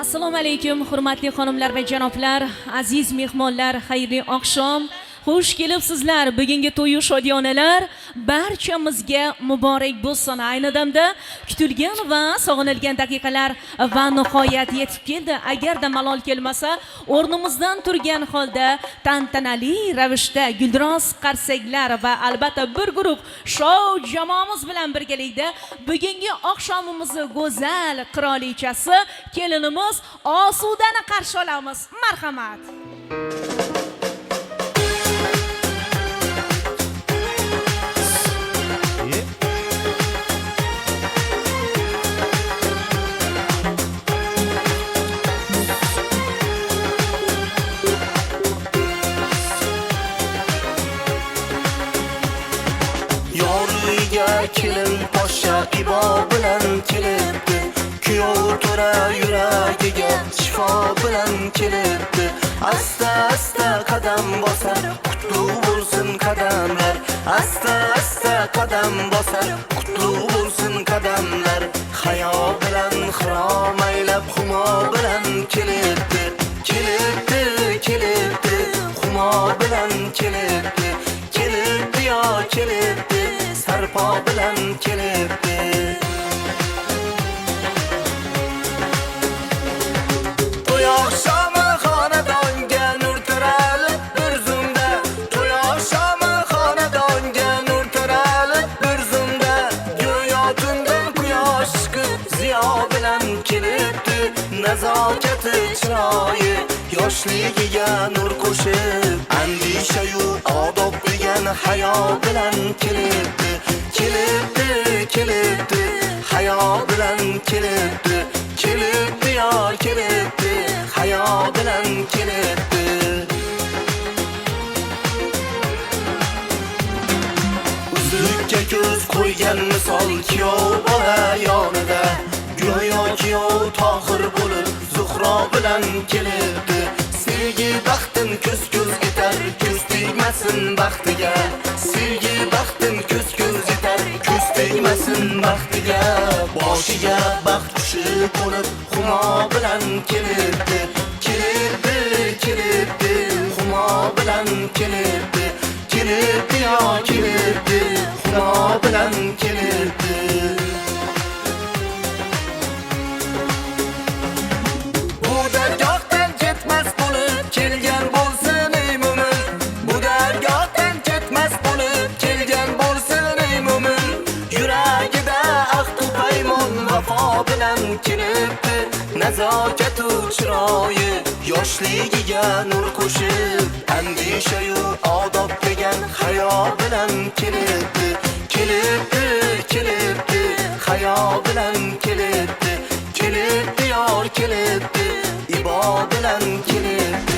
Assalomu alaykum, hurmatli xonimlar va janoblar, aziz mehmonlar, xayrli oqshom. Xush kelibsizlar. Bugungi to'yi shodiyonalar barchamizga muborak bo'lsin. Ayni damda kutilgan va sog'inilgan daqiqalar va nihoyat yetib keldi. Agarda malol kelmasa, o'rnimizdan turgan holda tantanali ravishda guldiroz qarsaklar va albatta bir guruh shou jamoamiz bilan birgalikda bugungi oqshomimizni go'zal qirolichasi kelinimiz Osudani qarshi olamiz. Marhamat. Kelin poshsha ibo bilan kelibdi, kuyov to'ra yuragiga shifo bilan kelibdi. Asta asta qadam bosar, qutlug' bo'lsin qadamlar. Asta asta qadam bosar, qutlug' bo'lsin qadamlar. Hayo bilan xirom aylab humo bilan kelibdi, kelibdi, kelibdi, humo bilan kelibdi, kelibdi yo kelibdi. Sarpo bilan kelibdi. To'y oqshomi xonadonga nur taralib bir zumda, to'y oqshomi xonadonga nur taralib bir zumda. Go'yo tundan quyosh chiqib ziyo bilan kelibdi. Nazokati chiroyi yoshligiga nur qo'shib, andisha-yu odob degan hayo bilan kelibdi. Kelibdi, kelibdi, hayo bilan kelibdi. Kelibdi yo kelibdi, hayo bilan kelibdi. Uzukka ko'z qo'ygan misol kuyov bola yonida, go'yo kuyov tohir bo'lib Zuhro bilan kelibdi. Sevgi baxtin ko'z-ko'z etar, ko'z tegmasin baxtiga. Sevgi baxtin ko'z-ko'z etar, ko'z tegmasin baxtiga. Boshiga baxt qushi qo'nib humo bilan kelibdi, kelibdi, kelibdi, humo bilan kelibdi, kelibdi yo kelibdi, humo bilan kelibdi. Kelibdi, nazokatu chiroyi yoshligiga nur qo'shib, andisha-yu odob degan hayo bilan kelibdi. Kelibdi, kelibdi, hayo bilan kelibdi. Kelibdi yor kelibdi, ibo bilan kelibdi.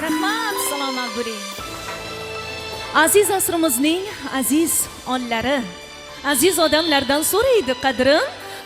Rahmat, salomat bo'ling. Aziz asrimizning aziz onlari, aziz odamlardan so'raydi qadri,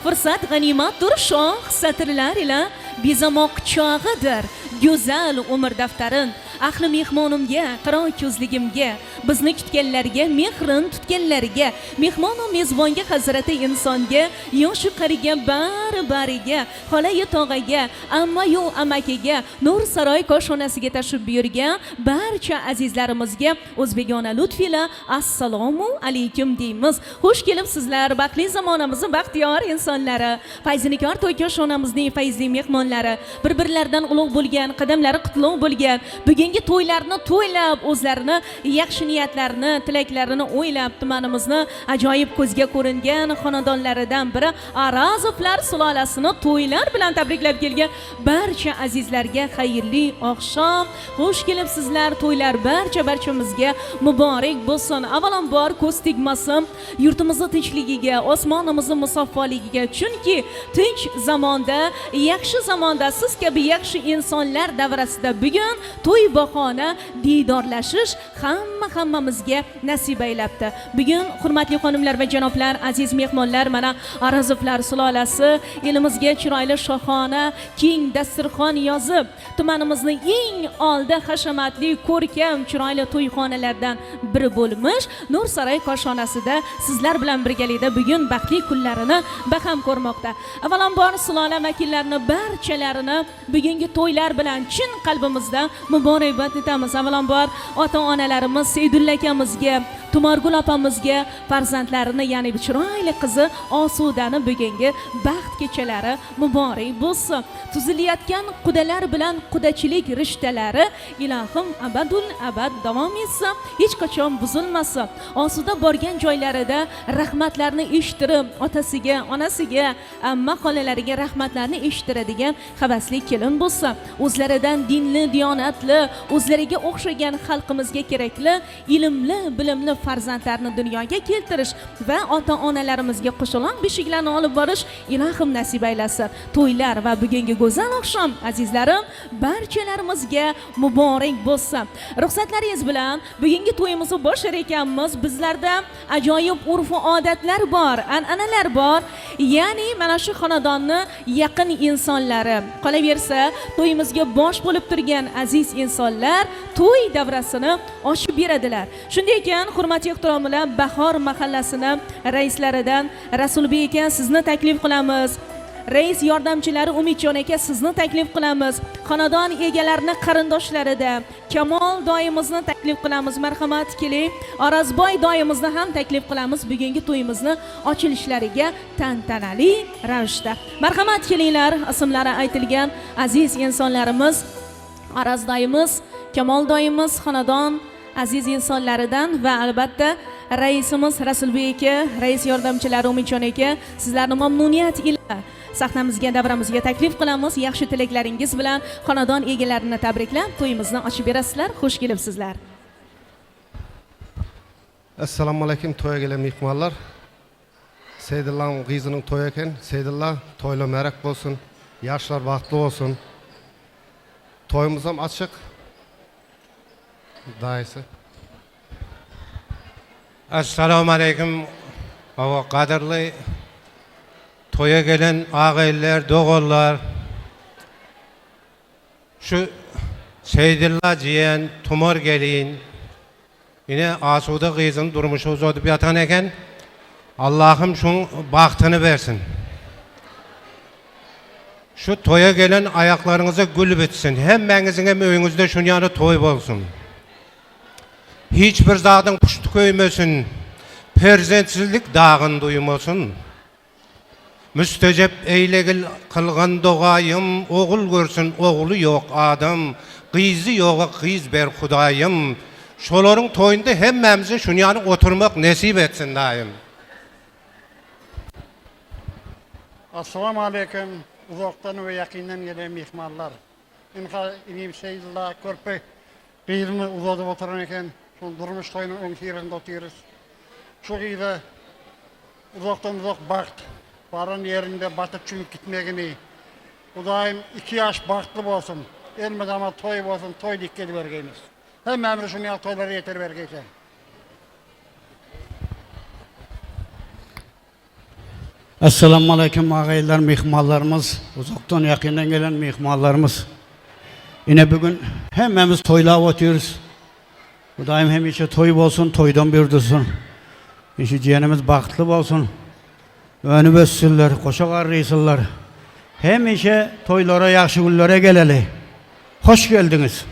fursat g'animatdir, shoh satrlar ila bezamoq chog'idir. Go'zal umr daftarin ahli mehmonimga, qiro ko'zligimga, bizni kutganlarga, mehrin tutganlarga, mehmon va mezbonga, hazrati insonga, yoshi qariga, bari-bariga, xolay tog'aga, amma-yu amakiga, nur saroy koshonasiga tashrif buyurgan barcha azizlarimizga o'zbegona lutf ila assalomu alaykum deymiz. Xush kelibsizlar, baxtli zamonamizning baxtiyor insonlari, fayzinikor to'y koshonamizning fayzli mehmonlari, bir-birlaridan ulug' bo'lgan, qadamlari qutlug' bo'lgan, bugungi to'ylarni to'ylab, o'zlarini yaxshi niyatlarini, tilaklarini o'ylab, tumanimizni ajoyib ko'zga ko'ringan xonadonlaridan biri Arazovlar sulolasini to'ylar bilan tabriklab kelgan barcha azizlarga xayrli oqshom. Xush kelibsizlar. To'ylar barchamizga muborak bo'lsin. Avvalambor ko'z tegmasin yurtimizning tinchligiga, osmonimizning musaffoligiga. Chunki tinch zamonda, yaxshi zamonda siz kabi yaxshi insonlar davrasida bugun to'y bahona diydorlashish hammamizga nasib aylabdi. Bugun hurmatli xonimlar va janoblar, aziz mehmonlar, mana Arazovlar sulolasi elimizga chiroyli shohona keng dasturxon yozib, tumanimizning eng oldi hashamatli ko'rkam chiroyli to'yxonalardan biri bo'lmish Nur saroy koshonasida sizlar bilan birgalikda bugun baxtli kunlarini baham ko'rmoqda. Avvalambor sulola vakillarini barchalarini bugungi to'ylar bilan chin qalbimizdan muborakbod etamiz. Avvalambor ota-onalarimiz Seydulla akamizga, Tumorgul opamizga farzandlarini, ya'ni chiroyli qizi Osudani bugungi baxt kechalari muborak bo'lsin. Tuzilayotgan qudalar bilan qudachilik rishtalari ilohim abadul abad davom etsin, hech qachon buzilmasin. Osuda borgan joylarida rahmatlarni eshittirib, otasiga, onasiga, amma xolalariga rahmatlarni eshittiradigan havasli kelin bo'lsin. O'zlaridan dinli, diyonatli, o'zlariga o'xshagan xalqimizga kerakli, ilmli, bilimli farzandlarni dunyoga keltirish va ota-onalarimizga qo'shilon beshiklarni olib borish ilohim nasib aylasin. To'ylar va bugungi go'zal oqshom azizlarim barchalarimizga muborak bo'lsin. Ruxsatlaringiz bilan bugungi to'yimizni boshlar ekanmiz. Bizlarda ajoyib urf va odatlar bor, an'analar bor. Ya'ni mana shu xonadonni yaqin insonlari, qolaversa to'yimizga bosh bo'lib turgan aziz insonlar to'y davrasini ochib beradilar. Shunday ekan, hurmatli ehtiromlar, Bahor mahallasining raislaridan Rasulbek aka sizni taklif qilamiz. Rais yordamchilari Umidjon aka sizni taklif qilamiz. Xonadon egalarini qarindoshlarida Kamol doimizni taklif qilamiz. Marhamat keling. Arazboy doimizni ham taklif qilamiz bugungi to'yimizni ochilishlariga tantanali ravishda. Marhamat kelinglar, ismlari aytilgan aziz insonlarimiz, Araz doimiz, Kamol doimiz, xonadon aziz insonlaridan va albatta raisimiz Rasulbek aka, rais yordamchilari Umidjon aka sizlarni mamnuniyat ila sahnamizga, davramizga taklif qilamiz. Yaxshi tilaklaringiz bilan xonadon egalarini tabriklab to'yimizni ochib berasizlar. Xush kelibsizlar. Assalomu alaykum to'yga mehmonlar. Seydillah qizining to'yi ekan. Seydillah to'ylar merak bo'lsin, yoshlar baxtli bo'lsin. To'yimiz ham ochiq. Daysi. Assalomu alaykum. Baba qadrli to'ya gelen ağaylar, doğullar. Şu Seydillah jiyan, Tumor gelin. Yine Asuda kızın durmuşu uzatıp yatan eken. Allah'ım şunun bahtını versin. Şu toya gelen ayaklarınıza gül bitsin. Hem menizin hem öyünüzde şun yanı toy olsun. Hiçbir zadın puştu köymesin. Perzentsizlik dağın duymasın. Müstecep eylegil kılgan doğayım, oğul görsün oğulu yok adam, kızı yok kız ber Hudayım. Şoların toyunda hemmemize şunu yani oturmak nasip etsin daim. Assalamu aleyküm. Uzaktan ve yakından gelen mihmanlar. İnim Seydillah Körpe kıyırını uzadıp oturan eken, şu durmuş toyunun ön yerinde oturuyoruz. Şu kıyıda uzaktan uzak baht. Baran yerinde batıp çünkü gitmegini. Bu daim 2 yaş bahtlı olsun. Elmez ama toy olsun, toy dikkeli vergeyiniz. Hem emri şunu ya toyları yeter vergeyken. Esselamu aleyküm ağaylar, mihmallarımız, uzaktan yakından gelen mihmallarımız. Yine bugün hemimiz toyla oturuyoruz. Bu daim hem işe toy olsun, toydan bir dursun. İşi ciğerimiz bahtlı olsun. Önü bössünler, koşak arayısınlar. Hem işe toylara, yaxşı günlere geleli. Hoş geldiniz.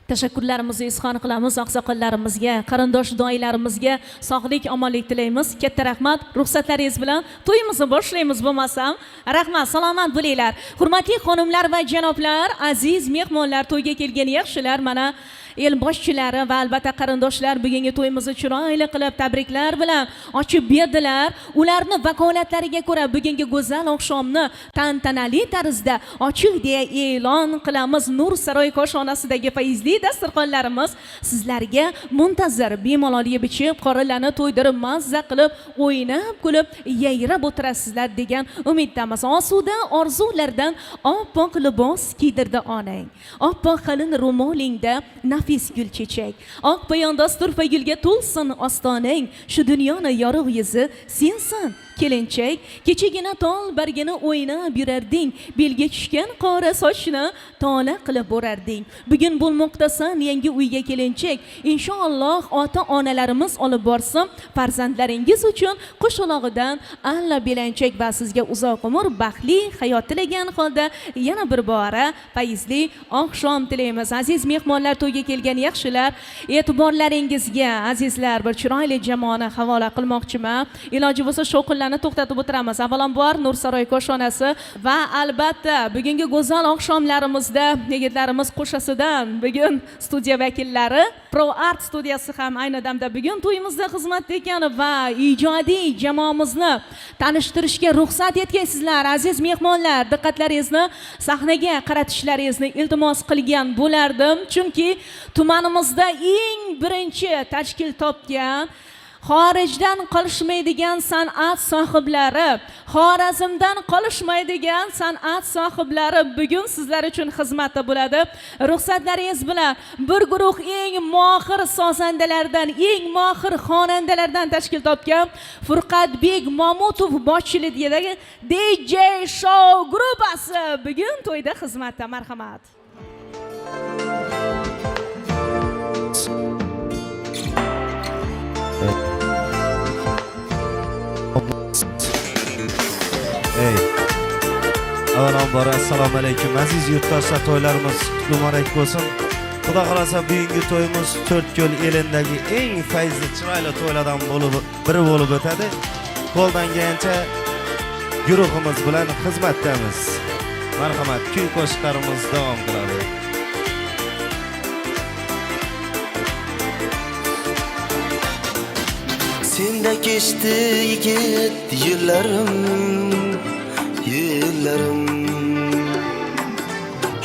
Tashakkurlarimizni izhor qilamiz oqsoqollarimizga, qarindosh doilarimizga sog'lik, omonlik tilaymiz. Katta rahmat. Ruxsatlaringiz bilan to'yimizni boshlaymiz bo'lmasam. Rahmat, salomat bo'linglar. Hurmatli xonimlar va janoblar, aziz mehmonlar, to'yga kelgan yaxshilar, mana el boshchilari va albatta qarindoshlar bugungi to'yimizni chiroyli qilib tabriklar bilan ochib berdilar. Ularni vakolatlariga ko'ra bugungi go'zal oqshomni tantanali tarzda ochiq deya e'lon qilamiz. Nur saroy koshonasidagi fayzli dasturxonlarimiz sizlarga muntazir bemalol yeb ichib, qorinlarni to'ydirib, mazza qilib, o'ynab, kulib, yayrab o'tirasizlar degan umiddamiz. Osuda orzulardan oppoq libos kiydirdi onang. Oppoq qalin ro'molingda nafis gul chechak. Oq poyandoz turfa gulga to'lsin ostonang. Shu dunyoni yorug' yuzi sensan kelinchak. Kechagina tol bargini o'ynab yurarding. Belga tushgan qora sochni tola qilib borarding. Bugun bo'lmoqdasan yangi uyga kelinchak. Inshaalloh ota-onalarimiz olib borsin farzandlaringiz uchun qo'shaloqdan alla belanchak va sizga uzoq umr, baxtli hayot tilagan holda yana bir bora fayzli oqshom tilaymiz. Aziz mehmonlar, to'yga kelgan yaxshilar, e'tiborlaringizga azizlar bir chiroyli jamoani havola qilmoqchiman. Iloji bo'lsa shovqinlarni to'xtatib o'tiramiz. Avvalambor Nur saroy koshonasi va albatta bugungi go'zal oqshomlarimizda yigitlarimiz qo'shasidan bugun studiya vakillari Pro Art studiyasi ham ayni damda bugun to'yimizda xizmatda ekan va ijodiy jamoamizni tanishtirishga ruxsat etgaysizlar. Aziz mehmonlar, diqqatlaringizni sahnaga qaratishlaringizni iltimos qilgan bo'lardim, chunki tumanimizda eng birinchi tashkil topgan xorijdan qolishmaydigan san'at sohiblari, Xorazmdan qolishmaydigan san'at sohiblari bugun sizlar uchun xizmatda bo'ladi. Ruxsatlaringiz bilan bir guruh eng mohir sozandalardan, eng mohir xonandalardan tashkil topgan Furqatbek Mamutov boshchiligidagi DJ Show gruppasi bugun to'yda xizmatda. Marhamat. Avvalambor assalomu alaykum aziz yurtdoshlar, to'ylarimiz muborak bo'lsin. Xudo xolasa bugungi to'yimiz To'rtko'l elindagi eng fayzli chiroyli to'ylardan biri bo'lib o'tadi. Qo'ldan kelgancha guruhimiz bilan xizmatdamiz. Marhamat, kuy qo'shiqlarimiz davom qiladi. Senda kechdi yigit yillarim, yillarim.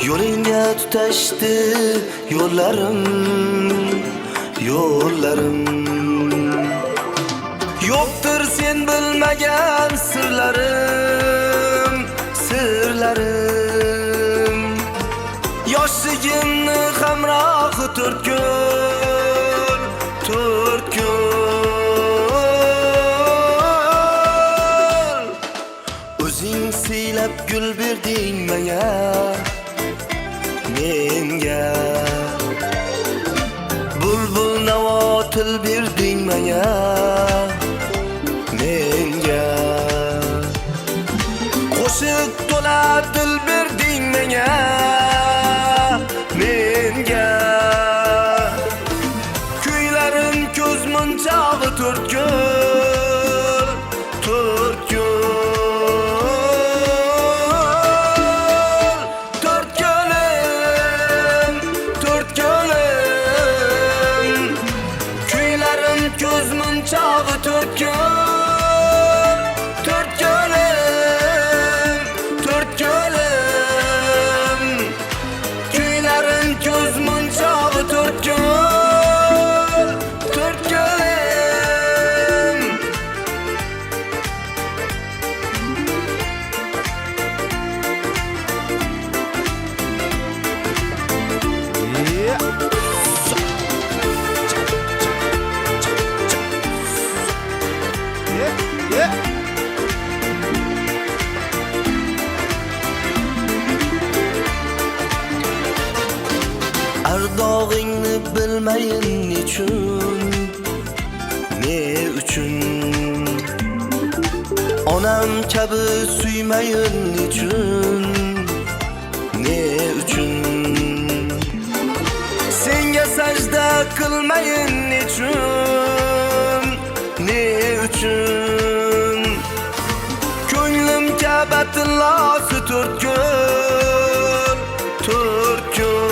Yo'lingga tutashdi yo'llarim, yo'llarim. Yo'qdir sen bilmagan sirlarim, sirlarim. Yoshligimni hamrohi To'rtko'l, To'rtko'l. O'zing siylab gul berding menga, menga. Bulbul navo til berding menga, menga. Qo'shiq to'la dil berding menga, menga. Kuylarim ko'z munchog'i To'rtko'l, To'rtko'l. To'rtko'lim, To'rtko'lim. Kuylarim ko'z munchog'i To'rtko'l, To'rtko'lim, To'rtko'lim. Kuylarim ko'z munchog'i To'rtko'l, To'rtko'lim. Ardog'ingni bilmayin nechun, ne uchun. Onam kabi suymayin nechun, ne uchun. Senga sajda qilmayin nechun, ne uchun. Ko'nglim Ka'batullosi To'rtko'l, To'rtko'l.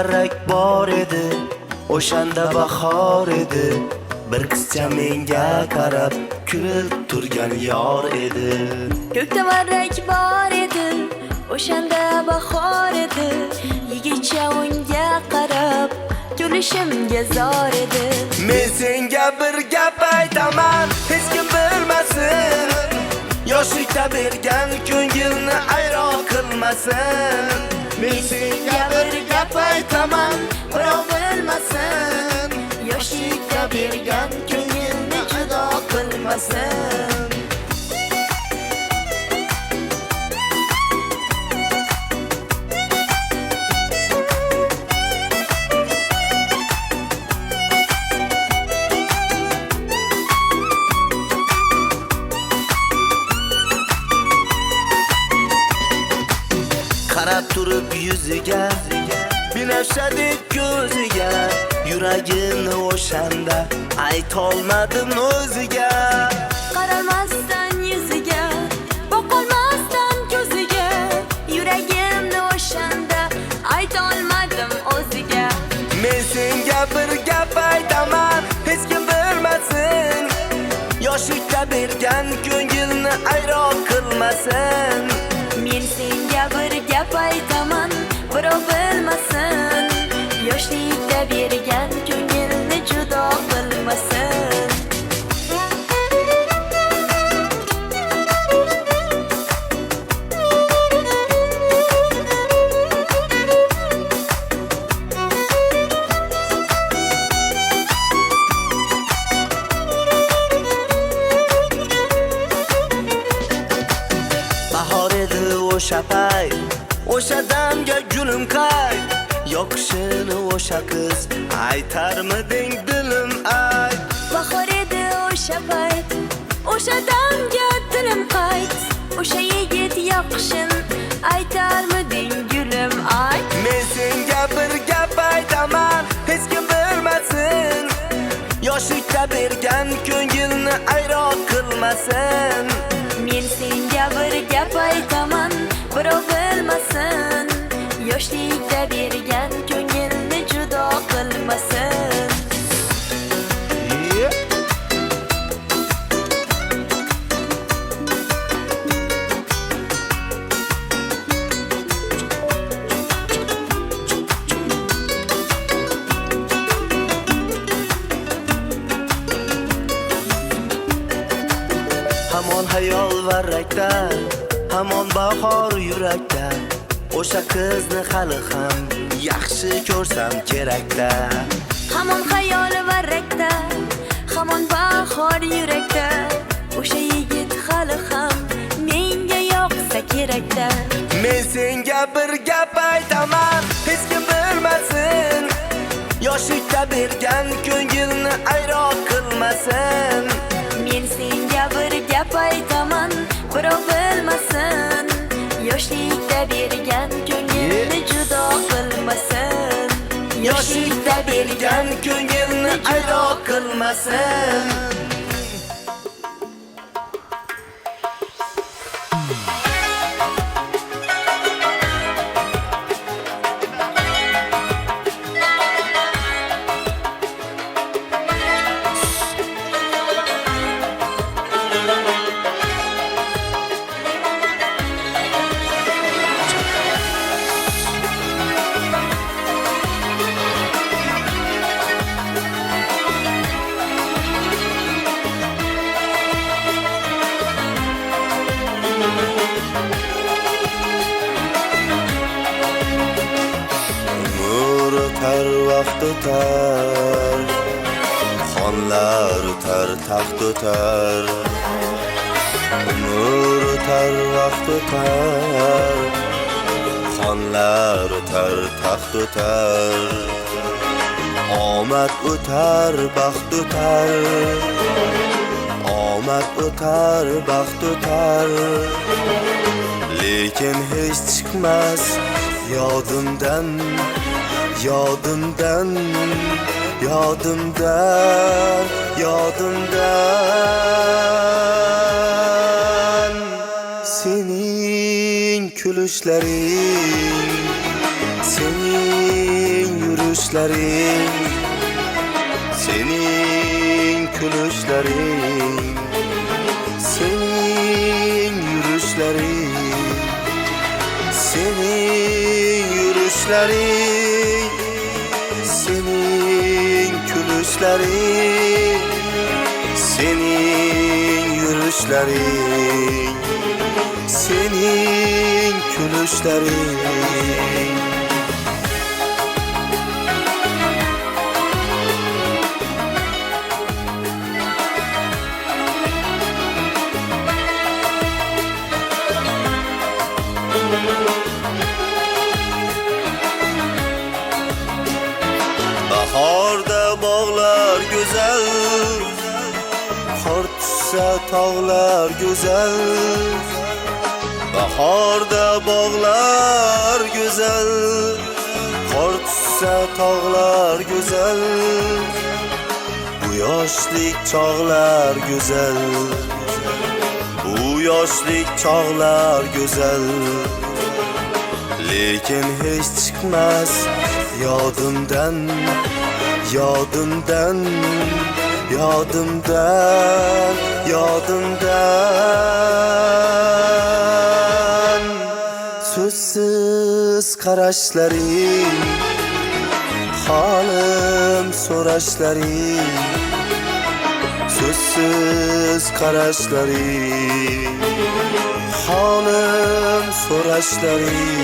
varrak bor edi, o'shanda bahor edi. Bir qizcha menga qarab kulib turgan yor edi. Ko'kda varrak bor edi, o'shanda bahor edi. Yigitcha unga qarab kulishimga zor edi. Men senga bir gap aytaman, hech kim bilmasin. Yoshlikda bergan ko'ngilni ayron qilmasin. Men senga bir gap aytaman, birov bilmasin. Yoshlikda bergan ko'ngilni judo qilmasin. Qarab turib yuziga, binafshadek ko'ziga, yuragimni o'shanda aytolmadim o'ziga. Qaramasdan yuziga, boqolmasdan ko'ziga, yuragimni o'shanda aytolmadim o'ziga. Men senga bir gap aytaman, hech kim bilmasin. Yoshlikda bergan ko'ngilni ayron qilmasin. Men senga bir gap aytaman, birov bilmasin. Yoshlikda bergan ko'ngilni judo qilmasin. Bahor edi o'sha payt, o'sha damga gulim qayt. Yoqishini o'sha qiz aytarmiding dilim ay. Bahor edi o'sha payt, o'sha damga dilim qayt. O'sha yigit yoqishin aytarmiding gulim ay. Men senga bir gap aytaman, hech kim bilmasin. Yoshlikda bergan ko'ngilni ayron qilmasin. Men senga bir gap aytaman, birov bilmasin. Yoshlikda bergan ko'ngilni judo qilmasin. Hamon hayol varrakda, hamon bahor yurakda. O'sha qizni hali ham yaxshi ko'rsam kerakda. Hamon xayol varrakda, hamon bahor yurakda. O'sha yigit hali ham menga yoqsa kerakda. Men senga bir gap aytaman, hech kim bilmasin. Yoshlikda bergan ko'ngilni ayron qilmasin. Men senga bir gap aytaman, birov bilmasin. Yoshlikda bergan ko'ngilni judo qilmasin. Yoshlikda bergan ko'ngilni ayron qilmasin. o'tar, vaqt o'tar, xonlar o'tar, taxt o'tar. Umr o'tar, vaqt o'tar, xonlar o'tar, taxt o'tar. Omad o'tar, baxt o'tar, omad o'tar, baxt o'tar. Lekin hech chiqmas yodimdan, yodimdan, yodimdan, yodimdan. Sening kulishlaring, sening gülüşlerin, senin gülüşlerin, senin yürüyüşlerin, senin yürüyüşlerin, senin gülüşlerin, senin yürüyüşlerin, senin gülüşlerin. Baharda bağlar güzel, kar düşse tağlar güzel. Baharda bağlar güzel, kar düşse tağlar güzel. Bu yaşlık çağlar güzel, bu yaşlık çağlar güzel. Lekin hiç çıkmaz yadımdan, yadımdan, yadımdan, yadımdan. Sözsüz karaşların, halim soraşların, sözsüz karaşların, halim soraşların.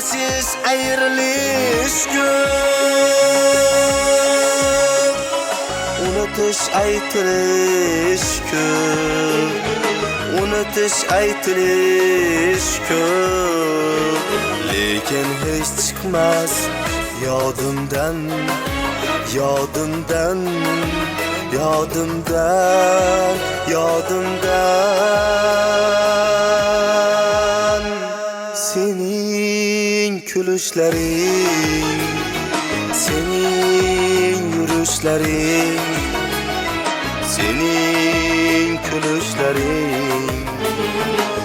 Siz ayrılış gün, unutuş aytılış gün, unutuş aytılış gün. Lekin hiç çıkmaz yadımdan, yadımdan, yadımdan, yadımdan. Senin gülüşlerin, senin yürüyüşlerin, senin gülüşlerin,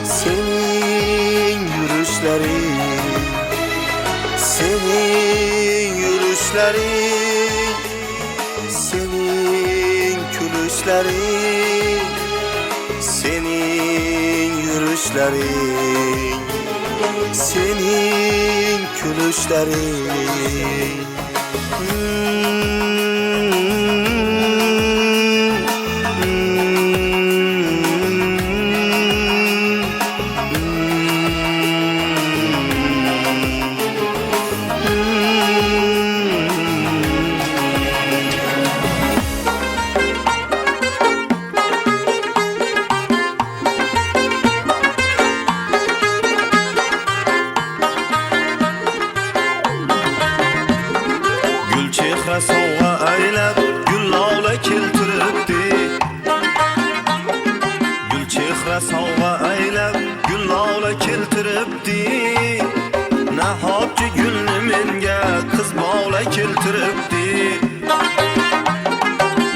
senin yürüyüşlerin, senin yürüyüşlerin, senin gülüşlerin, senin yürüyüşlerin, senin gülüşlerin. Sova aylab gul lavla keltiribdi, gul chehra sova aylab gul lavla keltiribdi. Nahotki gulni menga qiz bola keltiribdi,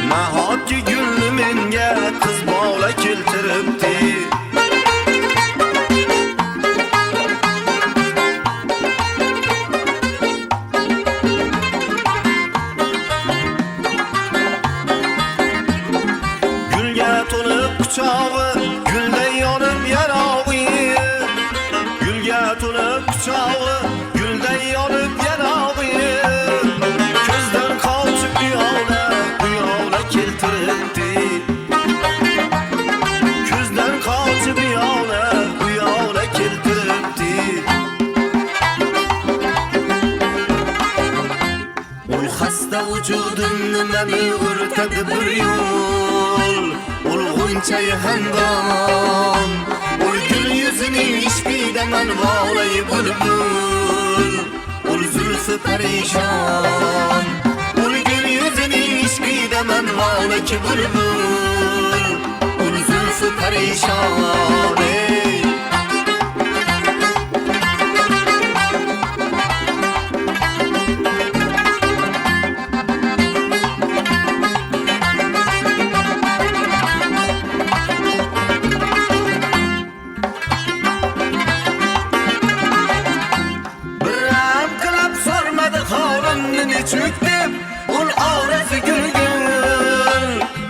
nahotki gulni menga qiz bola keltiribdi. Quchog'i gulday yonib yarog'i, gulga to'lib quchog'i gulday yonib yarog'i. Ko'zdan qochib uyog'da keltiribdi, ko'zdan qochib uyog'da keltiribdi. Uy xasta vujudimni meni o'rtadi bir yo'l, ulg'uncha handon. Uy gul yuzining ishqida man bog'lay bulbul, ul zulfi parishon. ishqida men vonaki bulbul ul zulfi parishon ey Biram qilib sormadi holimni nechuk deb ul orasi gulgul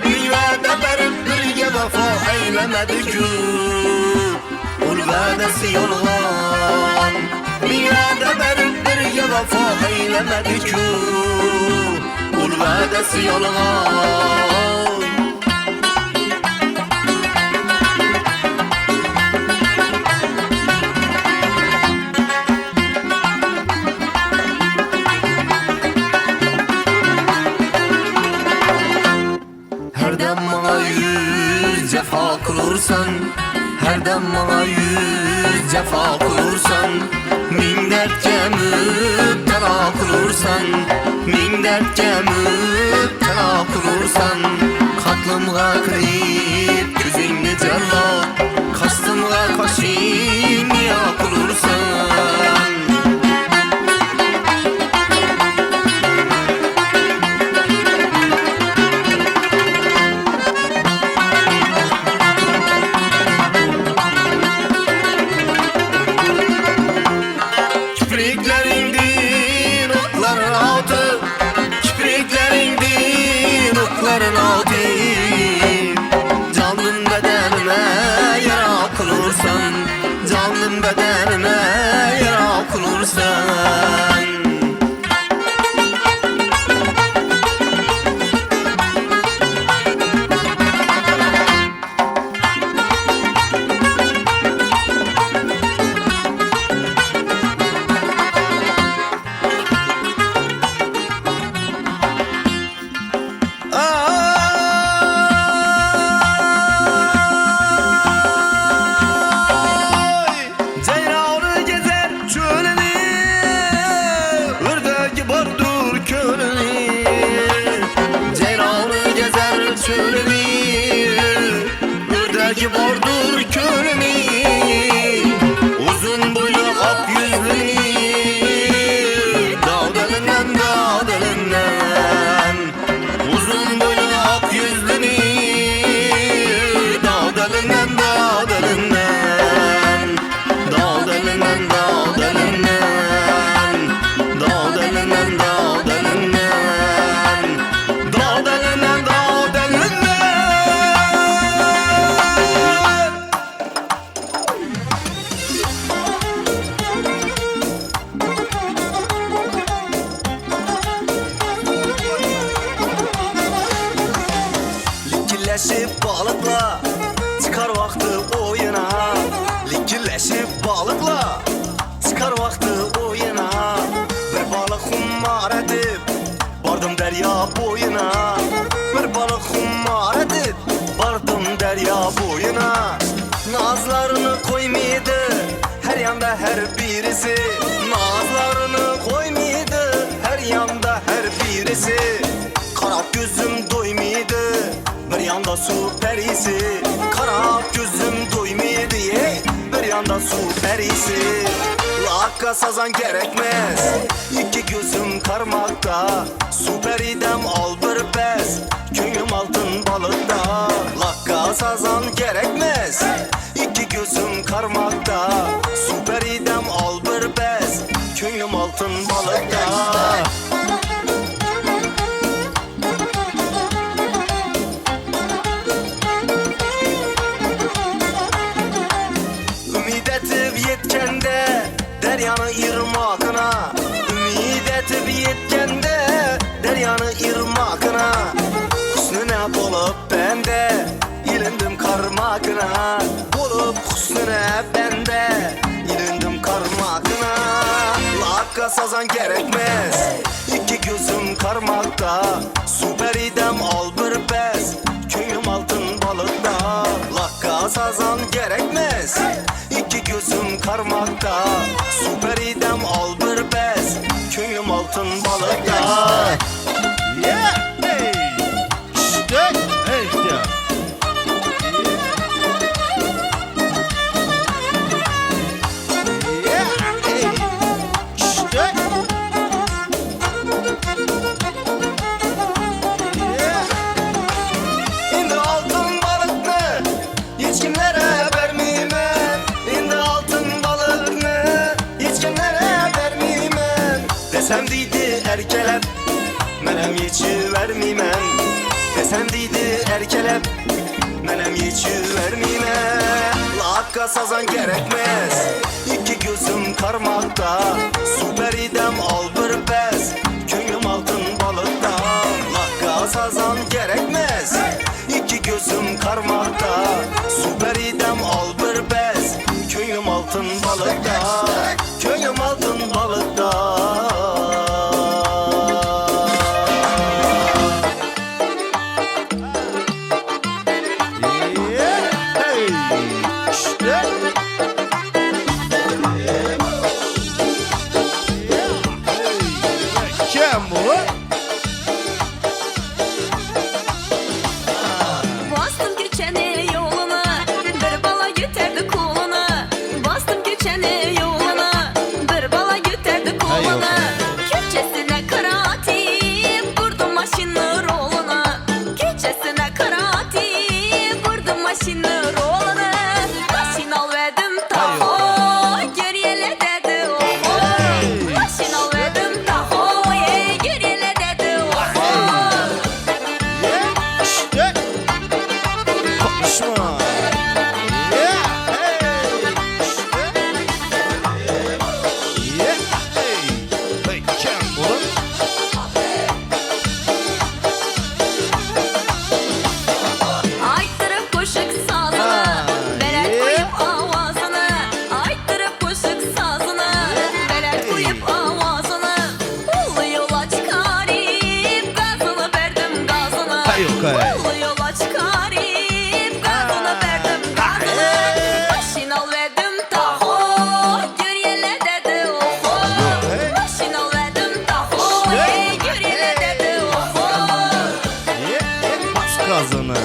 Miyada berib birga vafo aylamadi-ku ul va'dasi yolg'on Miyada berib birga vafo aylamadi-ku ul va'dasi yolg'on Her dem bana yüz cefa kılırsan Her dem bana yüz cefa kılırsan Min dertke müptela kılırsan Min dertke müptela kılırsan Katlımga kırıp gözünü cella Kastımga kaşın ya kılırsan Kipriklerindin okların altı Kipriklerindin okların altı Canım bedenime yara kılırsan Canım bedenime yara kılırsan Ceyranı gezer çölünü Ördeki bardur kölünü Ceyranı gezer çölünü Ördeki bardur kölünü Uzun boylu ak yüzlü Dağdalından dağdalından Uzun boylu ak yüzlü Dağdalından dağdalından Dağdalından dağdalından Dağdalından dağdalından Dağdalından dağdalından Likilleşip balıkla çıkar vakti oyuna Likilleşip balıkla çıkar vakti oyuna Bir balık hummar edip vardım derya boyuna Bir balık hummar edip vardım derya boyuna Nazlarını koymaydı her yanda her birisi Nazlarını koymaydı her yanda her birisi Karap gözüm doymaydı bir yanda su perisi Karap gözüm doymaydı bir yanda su perisi Lakka sazan gerekmez iki gözüm karmakta Su peridem al bir pes Köyüm altın balıkta Lakka sazan gerekmez iki gözüm karmakta Su peridem al bir pes Köyüm altın balıkta Ümid etip yetkende deryanı irmakına Ümid etip yetkende deryanı irmakına Hüsnüne bolup bende ilindim karmakına Bolup hüsnüne bende ilindim karmakına Lakka sazan gerekmez iki gözüm karmakta Su peridem al bir pes Köyüm altın balıkta Lakka sazan gerekmez iki gözüm karmakta Su peridem al bir pes Köyüm altın balıkta Yeah, hey. yechüvermeymen Desem deydi erkelep Menem yechüvermeymen Lakka sazan gerekmez İki gözüm karmakta Süper idem al bir pes Könlüm altın balıkta Lakka sazan gerekmez İki gözüm karmakta Süper idem al bir pes Könlüm altın balıkta Könlüm altın balıkta Bastım keçeni yoluna, bir bala götürdü koluna. Bastım keçeni yoluna, bir bala götürdü koluna. Keçesine karatip, vurdum maşını roluna. Keçesine karatip, vurdum maşını roluna. Maşin al verdim taho, geriyele dedi oho. Maşin al verdim taho, geriyele dedi oho. Ayttırıp koşuk sazını, belet koyup avazını. Ayttırıp koşuk sazını, belet koyup avazını. Ulu yola çıkarıp gazını verdim gazını. Ulu yola çıkarıp gazını verdim gazını. Başın al verdim taho, göriyele dedi oho. Başın al verdim taho, göriyele dedi oho. Bas gazını.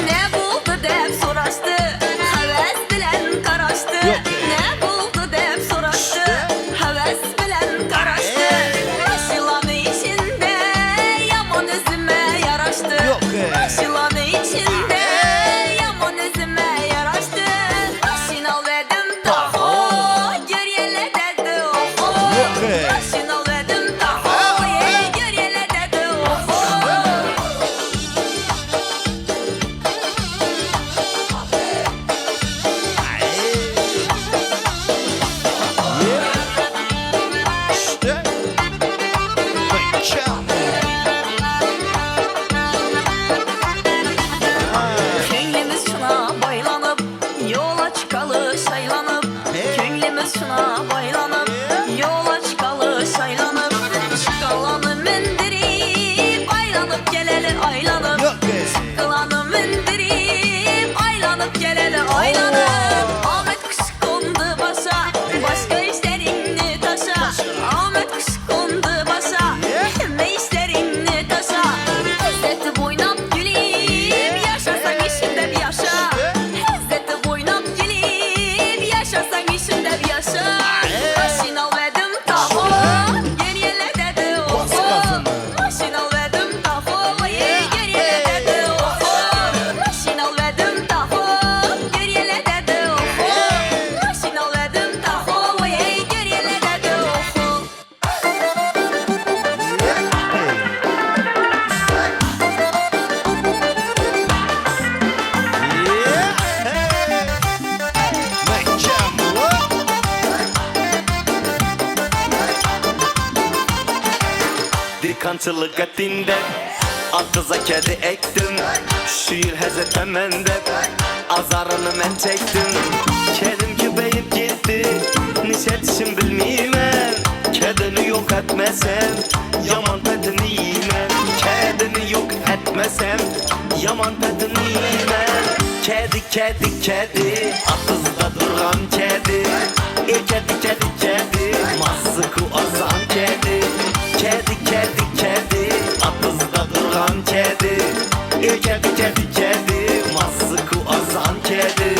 Ne buldu dep soraştı, heves bilen karaştı. Ne buldu dep soraştı, heves bilen karaştı. Aşılanı içinde yaman özüme yaraştı. Aşılanı içinde yaman özüme yaraştı. Başın al verdim taho, göriyele dedi oho. Başın al verdim taho, göriyele dedi oho. Könlümüz şuna baylanıp yola çıkalı şaylanıp. Könlümüz şuna baylanıp yola çıkalı şaylanıp. Çıkalanı mindirip aylanıp geleli aylanıp. Çıkalanı mindirip aylanıp geleli aylanıp. Ahmet kuş kondu başa, başka işlerini taşa. Ahmet kuş kondu başa, emme işlerini taşa. Hezzeti boynap gülüp yaşarsan işinde bir yaşa. Hezzeti boynap gülüp yaşarsan işinde bir yaşa. Başın al verdim taho, geriyele dedi oho. Başın al verdim taho, geriyele dedi oho. Başın al verdim taho, geriyele dedi oho. Başın al verdim taho, geriyele dedi oho. Dirkancılık ettiğinde Akıza kedi ektim Şiir hezetemende Azarını men çektim Kedim kübeyip gitti Nişetişim bilmeymen Kedini yok etmesem Yaman petini yiymen Kedini yok etmesem Yaman petini yiymen Kedi kedi kedi Atızda duran kedi Kedi kedi kedi Mazıku azan kedi Kedi kedi kedi Atızda duran kedi Kedi kedi kedi Mazıku azan kedi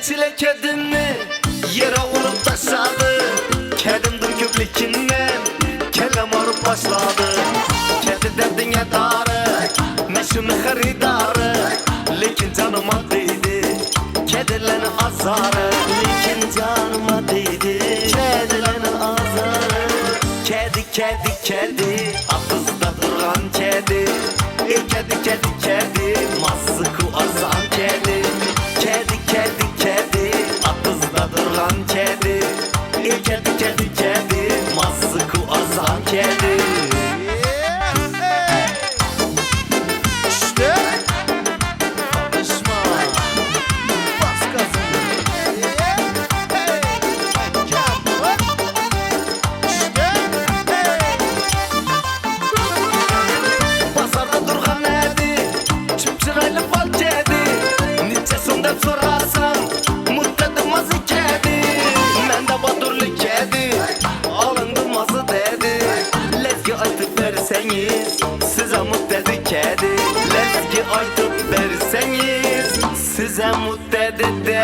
çile kedimi yere vurup taşladı. Kedimdir köplikinden kellem ağrıp başladı. Kedi derdine darı, meşhurun haridarı. Lekin canıma değdi, kedilerin azarı. Lekin canıma değdi, kedilerin azarı. Kedi, kedi, kedi, atızda duran kedi. Kedi, kedi, kedi, mazıku azan kedi. Kedi, kedi, kedi, atızda duran kedi. Kedi, kedi, kedi, mazıku azan kedi. İşte konuşma, bas gazını. Pazarda durgan neydi? Çıpçıraylı bal kedi. Niçe sondan sorarsam mutladım azı kedi. Men de badurlu kedi, alındım azı dedi. Lezgi aytıp verseniz size mut dedi kedi. Lezgi aytıp verseniz size mut dedi dedi.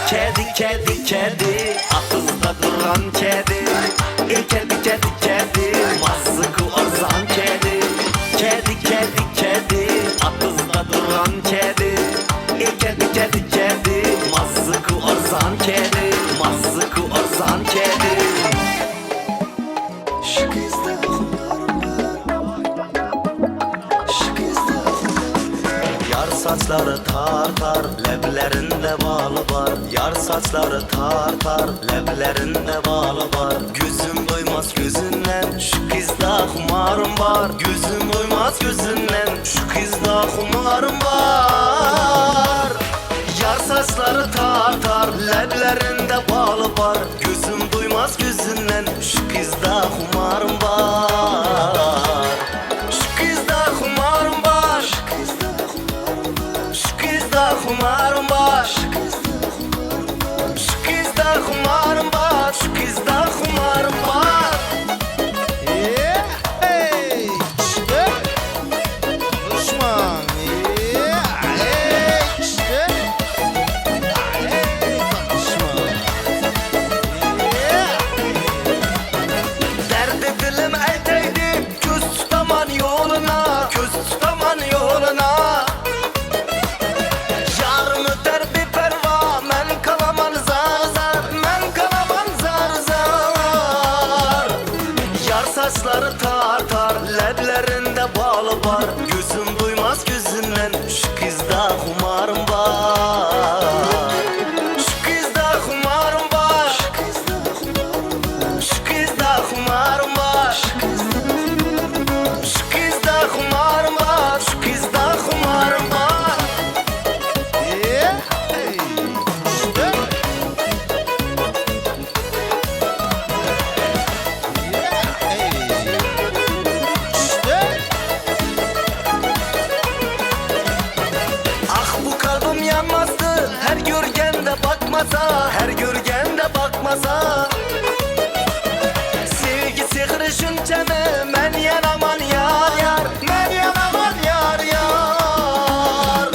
Kedi, kedi, kedi, atızda duran kedi. Kedi, kedi, kedi, mazıku azan kedi. Kedi, kedi, kedi, atızda duran kedi. Kedi, kedi, kedi, mazıku azan kedi. Mazıku azan kedi. Şu kızda yar saçları tar tar, leblerinde balı var. Yar saçları tar tar, leblerinde balı var. Gözüm doymaz gözünden, şu kızda humarım var. Gözüm doymaz gözünden, şu kızda humarım var. Yar saçları tar tar, leblerinde balı var. Gözüm doymaz gözünden, şu kızda humarım var. Şu kızda humarım var. Şu kızda humarım var. Şu kızda humarım var. Şu kızda humarım var. Düşman. Derdi dilim aytaydı, göz tutaman yoluna, göz tutaman yoluna. Yarım öter bir perva, men kalaman zar zar, men kalaman zar zar. Yar saçları tar tar, leblerinde balı var. Gözüm duymaz gözünden, şu kızda humarım var. Şu kızda humarım var. Şu kızda humarım var. Şu kızda humarım var. Şu kızda humarım var. Ah bu kalbim yanmazdı, her görgende bakmasa, her görgende bakmasa. Sevgi sihri şunca mı, men yanaman yar yar, men yanaman yar yar.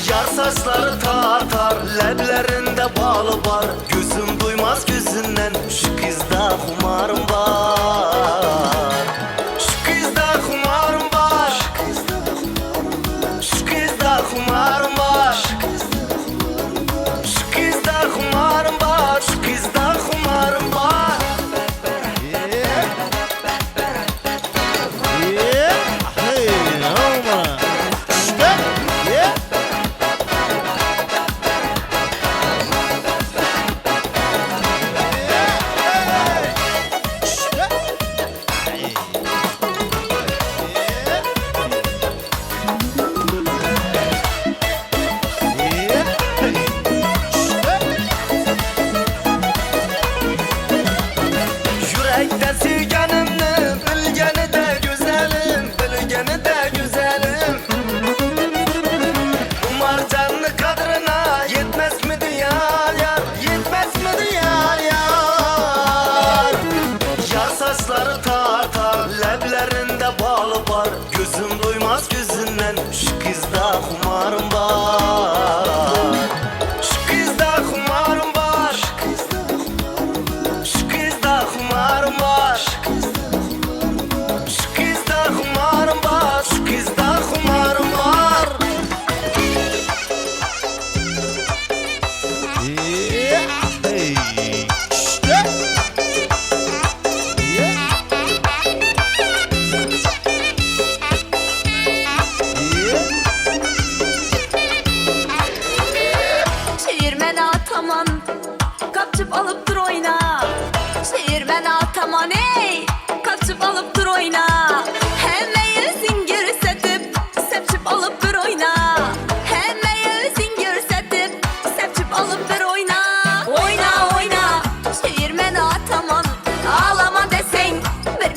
Yar saçları tar tar, leblerinde balı var. Gözüm duymaz gözünden, şu kızda humarım var. Şu kızda humarım var. Şu kızda humarım var. Şu kızda humarım var. Şu kızda humarım var. alıp dur oyna. Şehir ben ataman ey, kaçıp alıp dur oyna. Hemen zincir setip, sepçip alıp dur oyna. Hemen zincir setip, sepçip alıp dur oyna. Oyna oyna, şehir ben ataman. Ağlama desen,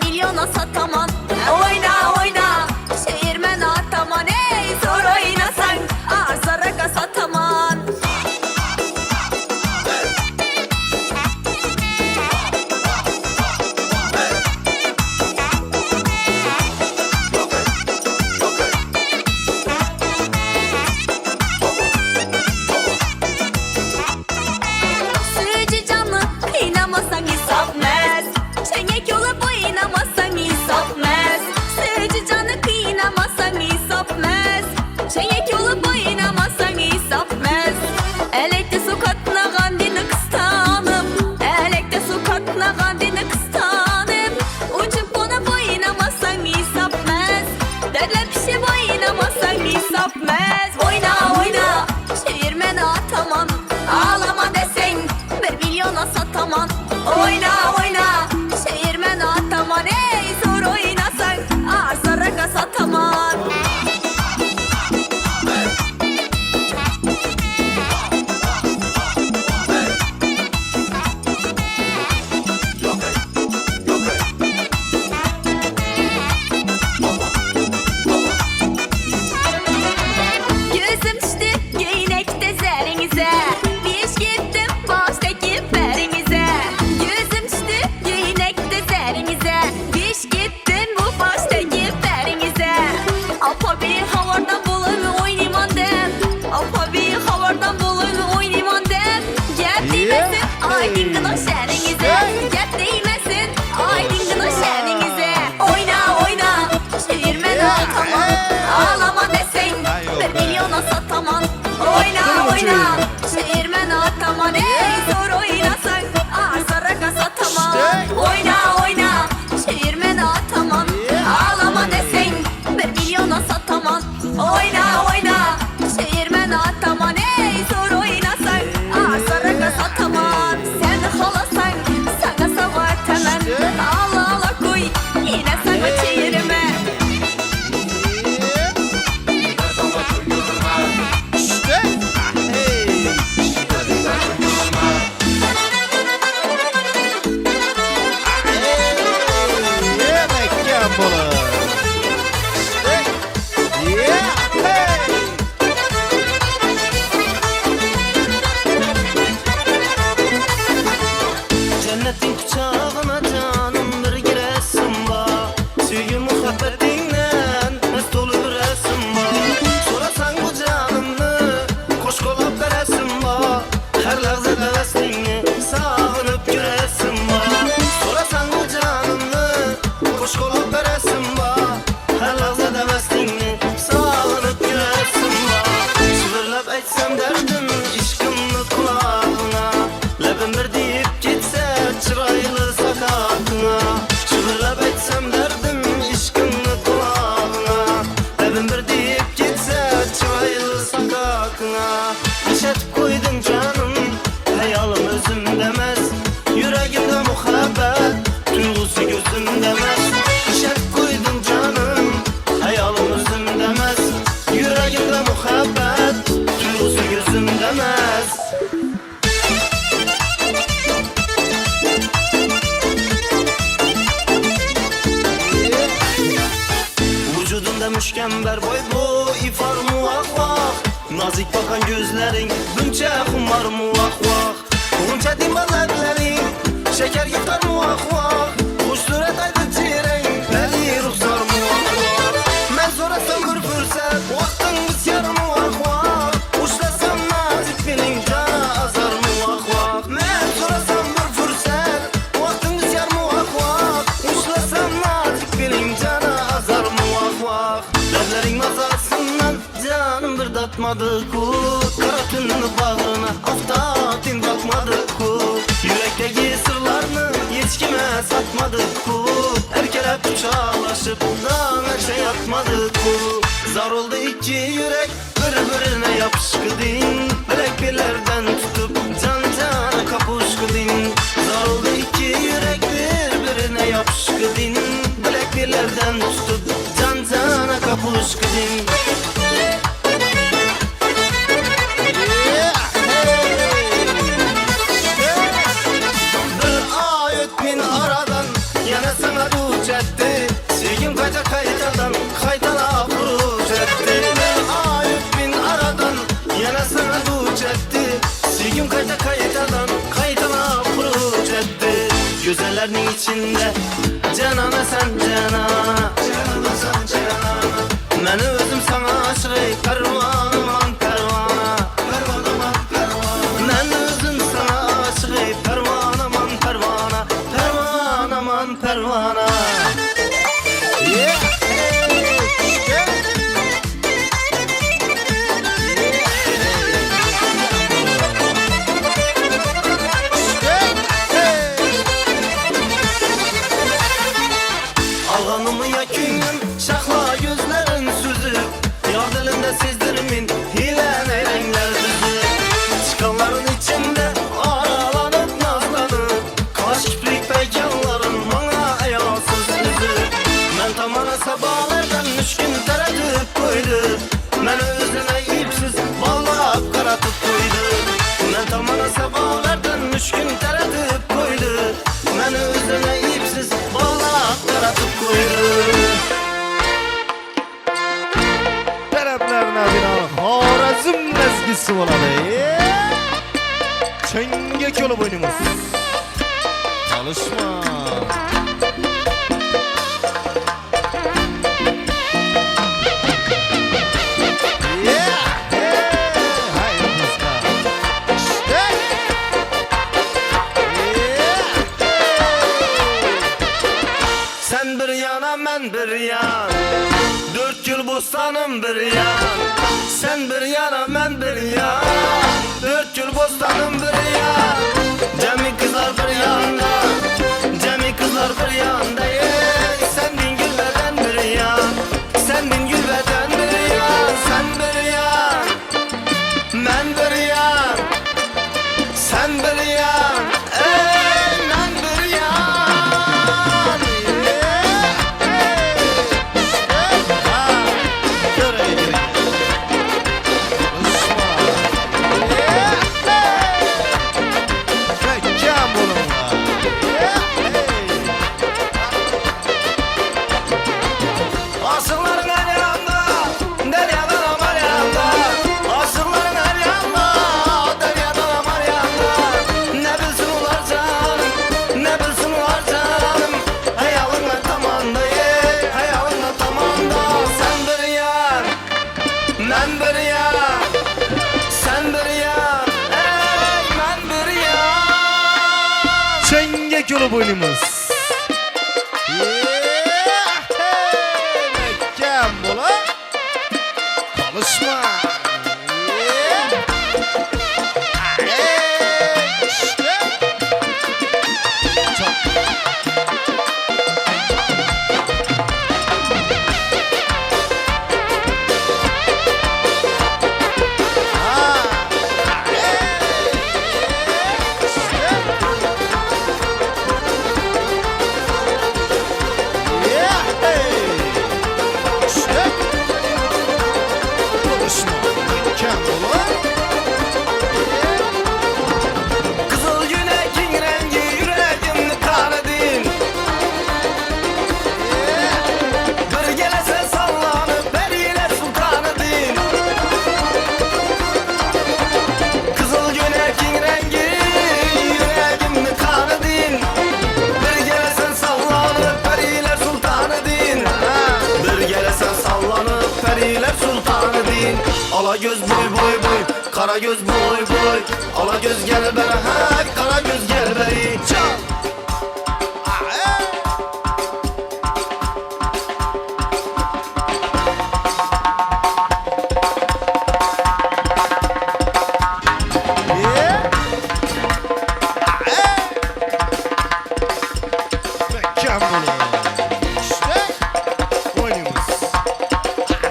1 milyona sataman. Oyna oyna, şehir ben ataman ey. Zor oynasan, arzara sataman. Sürücü canlı kıynamasan isapmez. Çenek yolu boyunamasan isapmez. Sürücü canlı kıynamasan isapmez. Çenek yolu boyunamasan isapmez. Elekte su katına gandini kıstanım. Elekte su katına gandini kıstanım. Uçup ona boyunamasan isapmez. Derle pişi boyunamasan isapmez. Oyna oyna, çevirmen ataman. Ağlama desen, 1 milyona sataman. Oyna oyna, çevirmen ataman ey. Zor oynasan, arzara sataman. Gözüm düştü geynekte zerinize. Bir iş gittim baştaki berinize. Gözüm düştü geynekte zerinize. Bir iş gittim bu baştaki berinize. Apa bir havardan bulun oynayman dem. Apa bir havardan bulun oynayman dem. Gel değmesin aydın gına şerinize. Gel değmesin aydın gına şerinize. Oyna oyna, çevirmen ataman. Ağlama desen, 1 milyona sataman. Oyna oyna, çevirmen ataman ey. Zor oynasan, arzara sataman. Oyna oyna, çevirmen ataman. Ağlama desen, 1 milyona sataman. Oyna oyna, çevirmen ataman ey. Zor oynasan, arzara sataman. Sen halasan, sana savar temem. Allah Allah koy, yine sana çevirme. Cennetin kucağına canım bir giresim var. Sevgi muhabbetinden mest olur resim var. Sorasan bu canımı koş kolap veresim var. Her lahzada veslini sağınıp göresim var. Sorasan bu canımı koş kolap veresim var. Her lahzada veslini sağınıp göresim var. Çıvırlap etsem derdim işkımlı kulağına. Lebim bir deyip gitse çıraylı sakatına. Çıvırlap etsem derdim işkımlı kulağına. Lebim bir deyip gitse çıraylı sakatına. İşet koydun canım, hayalım özüm demez. Yüreğimde muhabbet, duygusu gözüm demez. İşet koydun canım, hayalım özüm demez. Yüreğimde muhabbet, duygusu gözüm demez. Vücudunda müşkember boy bu ifar muak vak. Nazik bakan gözlerin bunca kumar muak vak. Bunca dimbalaklerin şeker yuftar muak vak. Kuş suret aydı ciren beli ruhsar muak vak. Men sorasam bir fırsat vaktin bisyar muak vak. Uçlasam nazik benim cana azar muak vak. Men sorasam bir fırsat vaktin bisyar muak vak. Uçlasam nazik benim cana azar muak vak. Derlerin mazasından canım bir datmadı ku. Kara tünün bağrına aftatın bakmadı ku. Yürekteki sırlarını hiç kime satmadık ku. Erkelep uçaklaşıp dağına şey atmadık ku. Zar oldu iki yürek birbirine yapışkıdın. Bilek birlerden tutup can cana kapışkıdın. huruc etti Suyum kaytadan huruc etti Güzellerin içinde Canana sen canana Ben özüm sana aşık pervanam pervana Ben özüm sana aşık pervanam pervana Pervanam pervana Alganımı yakınım şakla gözlerin süzüp Yar dilinde sizdirmin hile neyrenler düzü Çıkanların içinde aralanıp nazlanıp Kaş kiprik bekanların bana ayasız yüzü Ben tamana sabahlardan 3 gün tereddüt koydu Ben özüne ipsiz vallahi karatıp koydu Ben tamana sabahlardan 3 gün tereddüt koydu Ben özüne ipsiz vallahi karatıp koydu Taraflarına binalı Xorazm mezgisi bo'ladi. Chengak yo'li bo'ynimiz. Alışma. Sen bir yana ben bir yan 4 yıl bostanım bir yan Sen bir yana ben bir yan 4 yıl bostanım bir yan Cemi kızlar bir yanda Cemi kızlar bir yanda Sen bin gülbeden bir yan Sen bin gülbeden bir yan Sen bir yan Ben bir yan Sen bir yan Ben bir yan Asılların her yanında, deryadan amar yanında Asılların her yanında, deryadan amar yanında Ne bilsin ular canım, ne bilsin ular canım Hayalınla tamanda ye, hayalınla tamanda Sen bir yan, ben bir yan Sen bir yan, ben bir yan Chengak yo'li bo'ynimiz. Mehkam bo'la. Alışma. Kızıl günekin rengi yüreğimni kanadın Bir gelesen sallanıp beriyle sultanıdın Kızıl günekin rengi yüreğimni kanadın Bir gelesen sallanıp beriyle sultanıdın Bir gelesen sallanıp beriyle sultanıdın Ala göz boy boy boy Kara göz boy boy Ala göz gel beri hay Kara göz gel beri Çal Mehkam bo'la. İşte bo'ynimiz. İşte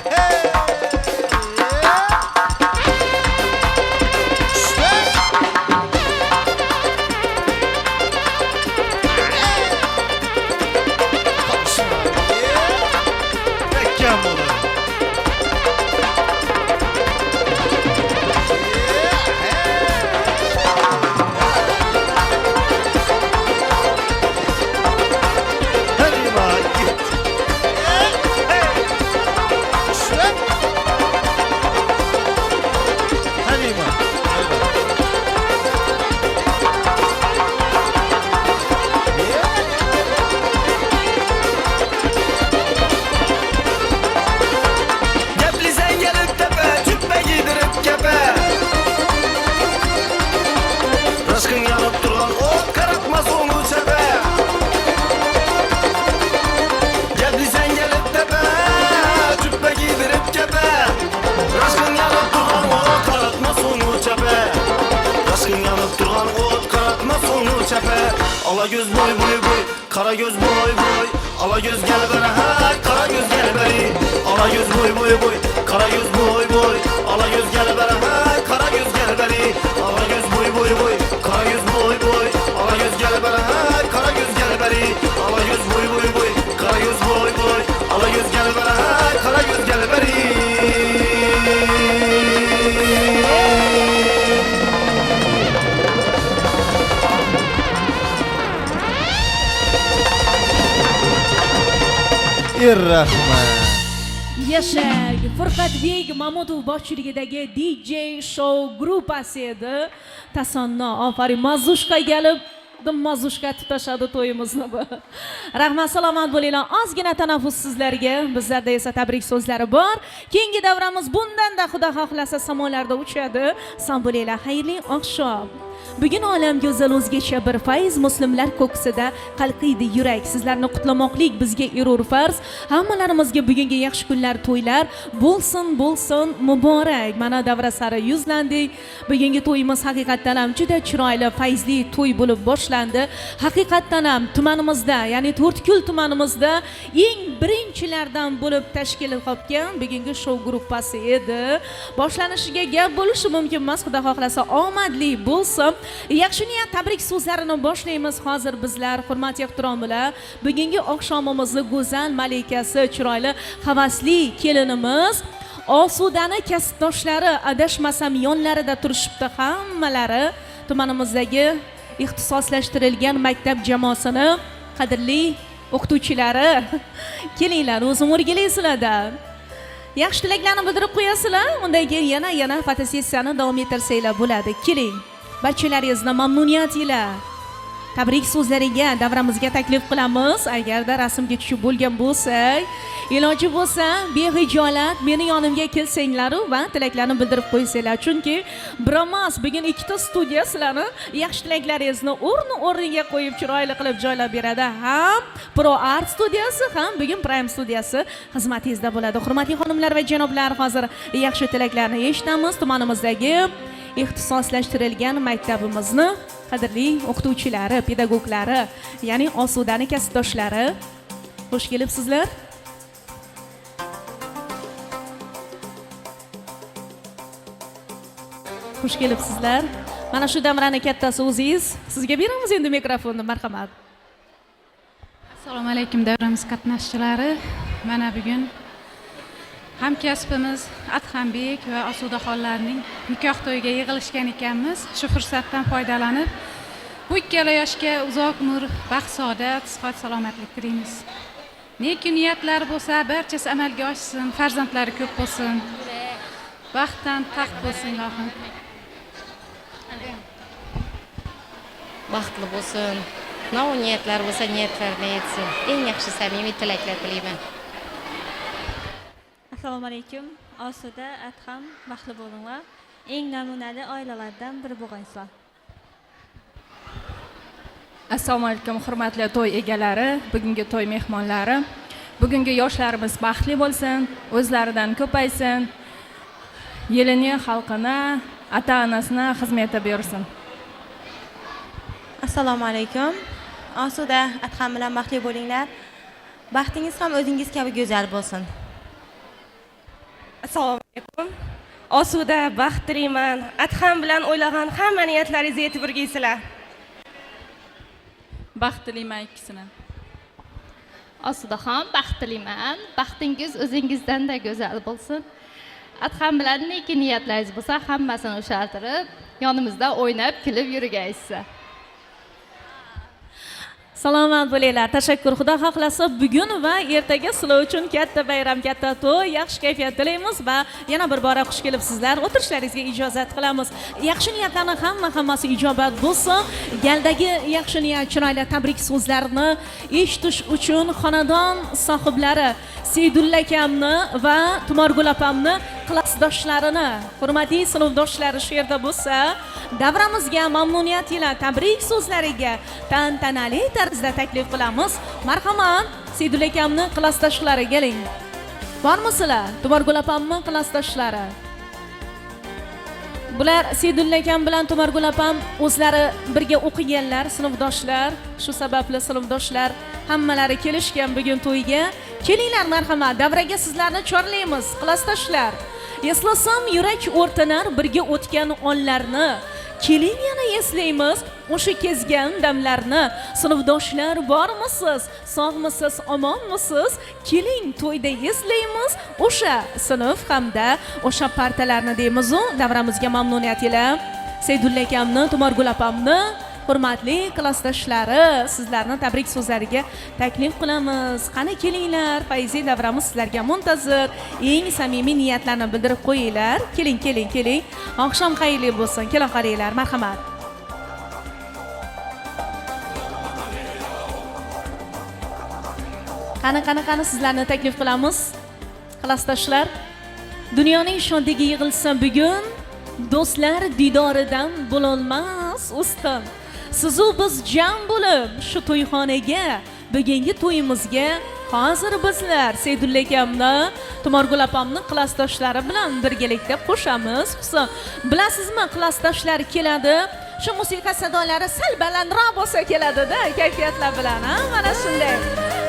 çepe Ala göz boy boy boy Kara göz boy boy Ala göz gel bana hay Kara göz gel beri Ala göz boy boy boy Kara göz boy boy Ala göz gel bana hay Kara göz gel beri Ala göz boy boy boy Kara göz boy boy Ala göz gel bana hay Kara göz gel beri Ala göz boy boy boy Kara göz boy boy Ala göz gel bana hay Kara göz gel beri Rahmat. Yashag Furqatbek Mamutov boshchiligidagi DJ show gruppasi edi. Tasanno, ofarin, mazushka kelib, mazushka tutashadi to'yimizni bu. Rahmat, salomat bo'linglar. Ozgina tanaffus sizlarga, bizlarda esa tabrik so'zlari bor. Keyingi davramiz bundan-da xudo xohlasa samolarda uchadi. Sog' bo'linglar, xayrli oqshom. Bugun olam go'zal o'zgacha bir fayz, muslimlar ko'ksida qalqiydi yurak. Sizlarni qutlamoqlik bizga erur farz. Hammalarimizga bugungi yaxshi kunlar, to'ylar bo'lsin muborak. Mana davra sari yuzlandik. Bugungi to'yimiz haqiqatan ham juda chiroyli, fayzli to'y bo'lib boshlandi. Haqiqatan ham tumanimizda, ya'ni To'rtko'l tumanimizda eng birinchilardan bo'lib tashkil topgan bugungi show gruppasi edi. Boshlanishiga gap bo'lishi mumkin emas, xudo xohlasa omadli bo'lsin. Yaxshi niyat tabrik so'zlarini boshlaymiz hozir bizlar. Hurmat ehtirom bilan bugungi oqshomimizni go'zal malikasi, chiroyli, havasli kelinimiz Osudani kasbdoshlari adashmasam yonlarida turishibdi hammalari. Tumanimizdagi ixtisoslashtirilgan maktab jamoasini qadrli o'qituvchilari. Kelinglar, o'zim o'rgilaysizlar. Yaxshi tilaklarni bildirib qo'yasizlar. Undan keyin yana fotosessiyani davom ettirsanglar bo'ladi. Keling. Barchalaringizni mamnuniyat ila tabrik so'zlariga davramizga taklif qilamiz. Agarda rasmga tushib bo'lgan bo'lsak, iloji bo'lsa behijolat meni yonimga kelsanglar va tilaklarni bildirib qo'ysanglar. Chunki biromas bugun ikkita studiya sizlarni yaxshi tilaklaringizni o'rniga qo'yib chiroyli qilib joylab beradi. Ham Pro Art studiyasi, ham bugun Prime studiyasi xizmatingizda bo'ladi. Hurmatli xonimlar va janoblar, hozir yaxshi tilaklarni eshitamiz. Tumanimizdagi ixtisoslashtirilgan maktabimizni qadrli o'qituvchilari, pedagoglari, ya'ni Osudani kasbdoshlari. Xush kelibsizlar. Xush kelibsizlar. Mana shu damrani kattasi o'zingiz. Sizga beramiz endi mikrofonni, marhamat. Assalomu alaykum davramiz qatnashchilari. Mana bugun hamkasbimiz Adhambek va Osudaxonlarning nikoh to'yiga yig'ilishgan ekanmiz. Shu fursatdan foydalanib bu ikkala yoshga uzoq umr, baxt, saodat, sihat, salomatlik tilaymiz. Neki niyatlar bo'lsa, barchasi amalga oshsin, farzandlari ko'p bo'lsin. Baxtdan taxt bo'lsin, ilohim. Baxtli bo'lsin. Nov niyatlar bo'lsa, niyatlarni yetsin. Eng yaxshi samimiy tilaklar tilayman. Assalomu alaykum. Osuda, Adham, baxtli bo'linglar. Eng namunali oilalardan biri bo'lgaysizlar. Assalomu alaykum hurmatli to'y egalari, bugungi to'y mehmonlari. Bugungi yoshlarimiz baxtli bo'lsin, o'zlaridan ko'paysin. Yelini, xalqini, ota-onasini xizmatda buyursin. Assalomu alaykum. Osuda, Adham bilan baxtli bo'linglar. Baxtingiz ham o'zingiz kabi go'zal bo'lsin. Assalomu alaykum. Osuda baxt tilayman. Adham bilan o'ylagan hamma niyatlaringizni yetib o'rgaysizlar. Baxt tilayman ikkisini. Osudaxon baxt tilayman. Baxtingiz o'zingizdan-da go'zal bo'lsin. Adham bilan neki niyatlaringiz bo'lsa, hammasini ushaltirib, yonimizda o'ynab, kulib yurgaysiz. Salomat bo'linglar. Tashakkur. Xudo xohlasa bugun va ertaga sizlar uchun katta bayram, katta to'y, yaxshi kayfiyat tilaymiz va yana bir bora xush kelibsizlar. O'tirishlaringizga ijozat qilamiz. Yaxshi niyatlarni hammasi ijobat bo'lsin. Galdagi yaxshi niyat, chiroyli tabrik so'zlarini eshitish uchun xonadon sohiblari Seydulla akamni va Tumorgul opamni klassdoshlarini, hurmatli sinfdoshlari shu yerda bo'lsa, davramizga mamnuniyat ila tabrik so'zlariga tantanali tarzda taklif qilamiz. Marhamat, Seydulla akamni klassdoshlari keling. Bormisizlar? Tumorgul opamni klassdoshlari. Bular Seydulla akam bilan Tumargul opam o'zlari birga o'qiganlar, sinfdoshlar. Shu sababli sinfdoshlar hammalari kelishgan bugun to'yga. Kelinglar marhamat, davraga sizlarni chorlaymiz, klassdoshlar. Eslasam yurak o'rtanar birga o'tgan onlarni. Keling yana eslaymiz o'sha kezgan damlarni. Sinfdoshlar bormisiz? Sog'misiz? Omonmisiz? Keling to'yda eslaymiz o'sha sinf hamda o'sha partalarni deymiz. Davramizga mamnuniyat ila Seydulla akamni, Tumargul opamni, hurmatli klassdoshlari, sizlarni tabrik so'zlariga taklif qilamiz. Qani kelinglar, fayzi davramiz sizlarga muntazir. Eng samimiy niyatlarni bildirib qo'yinglar. Keling, keling, keling. Oqshom xayrli bo'lsin. Kela qaranglar, marhamat. Qani sizlarni taklif qilamiz. Klassdoshlar, dunyoning shodiga yig'ilsa bugun do'stlar didoridan bo'lolmas ustim. Sizu biz jam bo'lib shu to'yxonaga, bugungi to'yimizga hozir bizlar Seydulla akamni, Tumargul opamni klassdoshlari bilan birgalikda qo'shamiz. Bilasizmi, klassdoshlar keladi. Shu musiqa sadolari sal balandroq bo'lsa keladi-da, kayfiyatlar bilan, ha? Mana shunday.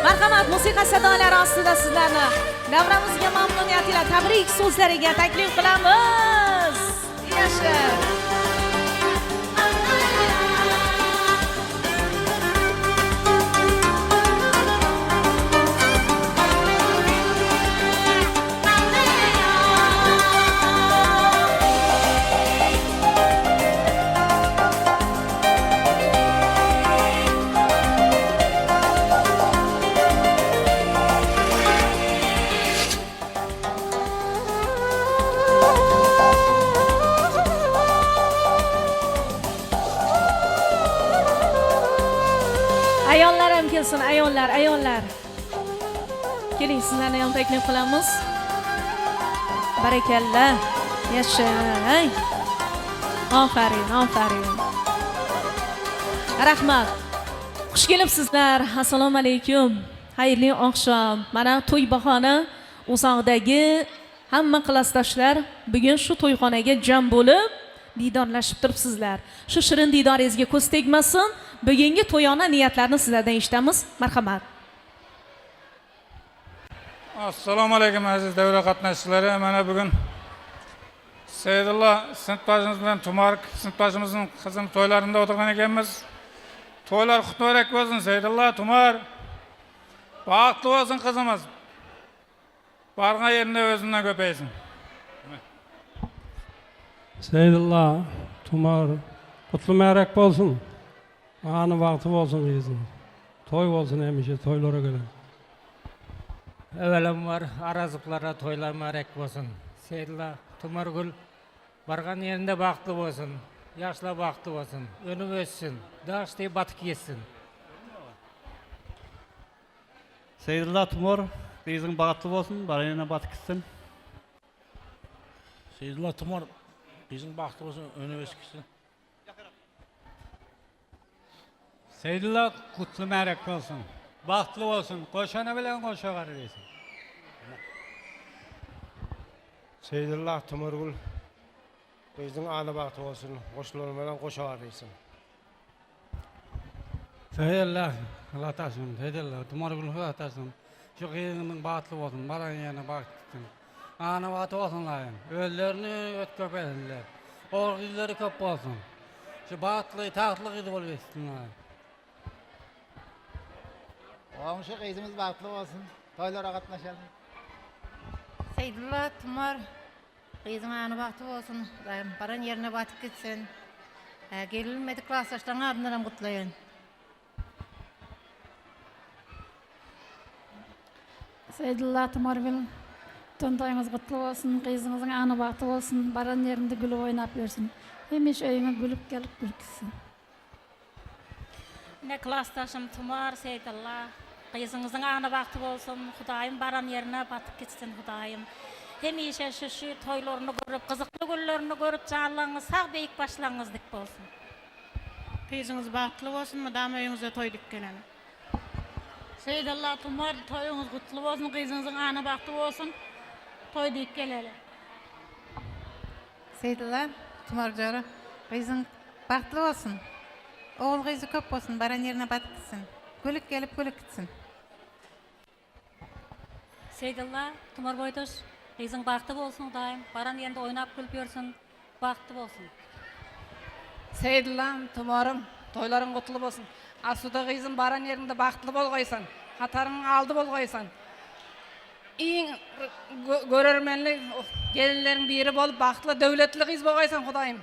Marhamat, musiqa sadolari ostida sizlarni davramizga mamnuniyat ila tabrik so'zlariga taklif qilamiz. Yasha. Ayollar ham kelsin, ayollar. Keling, sizlarni ham taklif qilamiz. Barakalla. Yashay. Ofarin. Rahmat. Xush kelibsizlar. Assalomu alaykum. Xayrli oqshom. Mana to'y bahona uzoqdagi hamma klassdoshlar bugun shu to'yxonaga jam bo'lib didorlashib turibsizlar. Shu shirin didoringizga ko'z tegmasin. Bugungi to'yona niyatlarni sizlardan eshitamiz. Marhamat. Assalomu alaykum aziz davra qatnashchilari. Mana bugun Seydulla sinfdoshimiz bilan Tumark sinfdoshimizning qizini to'ylarida o'tirgan ekanmiz. To'ylar qutlug' bo'lsin Seydulla, Tumar. Baxtli bo'lsin qizimiz. Bargan yerinde o'zimdan ko'paysin. Seydulla, Tumar, qutlug' bo'lsin. Ana vaqti bo'lsin qizim. To'y bo'lsin hamisha to'ylarga kelin. Avvalambor arazıqlara to'ylar muborak bo'lsin. Seydulla, Tumargul bargan yerinde baxtli bo'lsin. Yoshlar baxtli bo'lsin. Önib o'ssin. Dashtay batib ketsin. Seydulla, Tumar, qizing baxtli bo'lsin, barayana batib ketsin. Seydulla, Tumar, qizing baxtli bo'lsin, önib o'ssin. Seydulla kutlu muborak bo'lsin. Baxtli bo'lsin. Qo'shana bilan qo'shag'ar desin. Seydulla, Tumargul qizing ali baxtli bo'lsin. Qo'shlar bilan qo'shag'ar desin. Seydulla, Alatasin, Seydulla, Tumargul Alatasin. Şu qizingning baxtli bo'lsin, baran yana baxtli. Ana vaqti olsunlar. O'zlarini o'tkazib bersinlar. O'g'illari ko'p bo'lsin. Shu baxtli, taxtli qiz bo'lib yetsinlar. Shu qizimiz baxtli bo'lsin. To'ylarga qatnashadi. Seydulla, Tumar, qizing ana baxtli bo'lsin. Baran yerine batib ketsin. Gelinmedi klassdoshlarning adından ham qutlayın. Seydulla, Tumargul, to'ntoyingiz qutlu bo'lsin. Qizingizning ana baxtli bo'lsin. Baran yerinde gülüp oynab bersin. Hemish uyingga gülüp kelib yursin. Ne klassdoshim Tumar, Seydulla, qizingizning ana baxtli bo'lsin. Xudoyim baran yerine batib ketsin, Xudoyim. Hemişe şu toylarını görüp, kızıklı güllerini görüp canlarınız sağ beyik başlarınızdık olsun. Qizingizning baxtli bo'lsin, madam uyingizda to'y dikkanani. Seydulla, Tumar, to'yingiz qutlu bo'lsin, qizingizning ana baxtli bo'lsin. To'y dikkanali. Seydulla, Tumarjara. Kızın bahtlı olsun. Oğul kızı köp olsun. Baran yerine batıp gitsin. Gülük gelip gülük gitsin. Seydullah, Tumar Boydoş, kızın baktı bolsun daim. Baran yerinde oynap gülüp görsün, baktı bolsun. Seydullah, Tumarım, toyların kutlu bolsun. Asuda kızın baran yerinde baktlı bol koysan. Hatarın aldı bol koysan. İyin görürmenli gelinlerin biri bolup baktlı, devletli kız bol koysan Kudayım.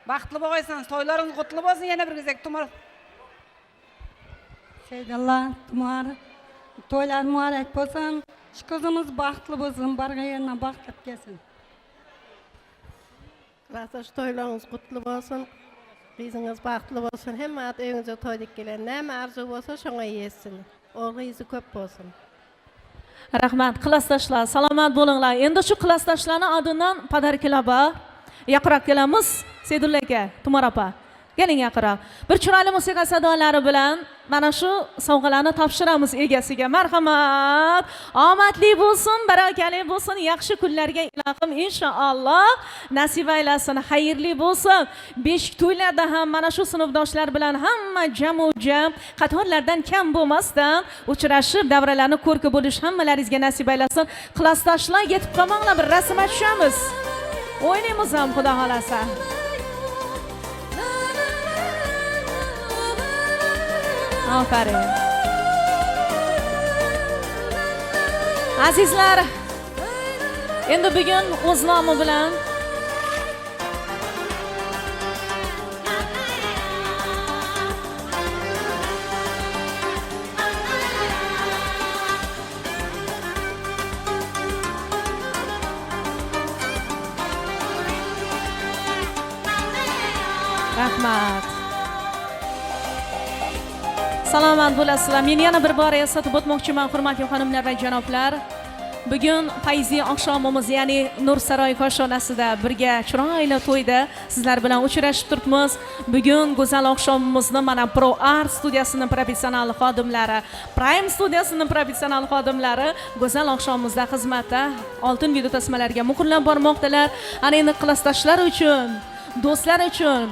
Baktlı bol koysan, toyların kutlu bolsun yine bir gizek Tumar. Seydullah, Tumar, toylar mübarek bolsun. Şu kızımız baktlı bolsun, barga yerine baktıp gelsin. Klasaş toylarınız kutlu bolsun. Kızınız baktlı bolsun. Hem at evinize toyduk gelen. Ne arzu bolsa şoňa yesin. O kızı köp bolsun. Rahmat, klassdaşlar, salomat bo'linglar. Endi shu klassdaşlarning adından padarkalar bor. Yaqinroq kelamiz. Seydulla aka, Tumar opa. Keling yaqinroq. Bir chiroyli musiqa sadolari bilan mana shu sovg'alarni topshiramiz egasiga. Marhamat. Omadli bo'lsin, barakali bo'lsin, yaxshi kunlarga ilohim inshaalloh nasib aylasin. Xayrli bo'lsin. Beshik to'ylarda ham mana shu sinfdoshlar bilan hamma jam qatorlardan kam bo'lmasdan uchrashib, davralarni ko'rki bo'lish hammalaringizga nasib aylasin. Klassdoshlar yetib qolmanglar, bir rasmga tushamiz. O'ynaymiz ham xudo xolasa. Aferin. Azizlar, endi bugun o'z nomi bilan rahmat. Salomat bo'lasizlar. Men yana bir bor eslatib o'tmoqchiman, hurmatli xonimlar va janoblar. Bugun Fayziya oqshomimiz, ya'ni Nur saroy koshonasida birga chiroyli to'yda sizlar bilan uchrashib turibmiz. Bugun go'zal oqshomimizni mana Pro Art studiyasining professional xodimlari, Prime studiyasining professional xodimlari go'zal oqshomimizda xizmatda oltin video tasmalarga muhrlab bormoqdalar. Ana endi klassdoshlar uchun, do'stlar uchun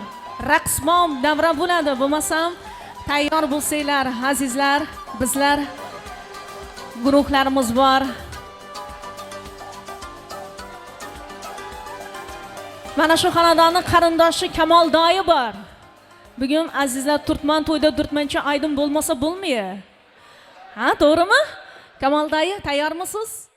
raqsmon davra bo'ladi. Bo'lmasam tayyor bo'lsanglar azizlar, bizlar guruhlarimiz bor. Mana shu xonadonning qarindoshi Kamol doyi bor. Bugun azizlar Turkman to'yda Turkmancha aydin bo'lmasa bo'lmaydi. Ha, to'g'rimi? Kamol doyi, tayyormisiz?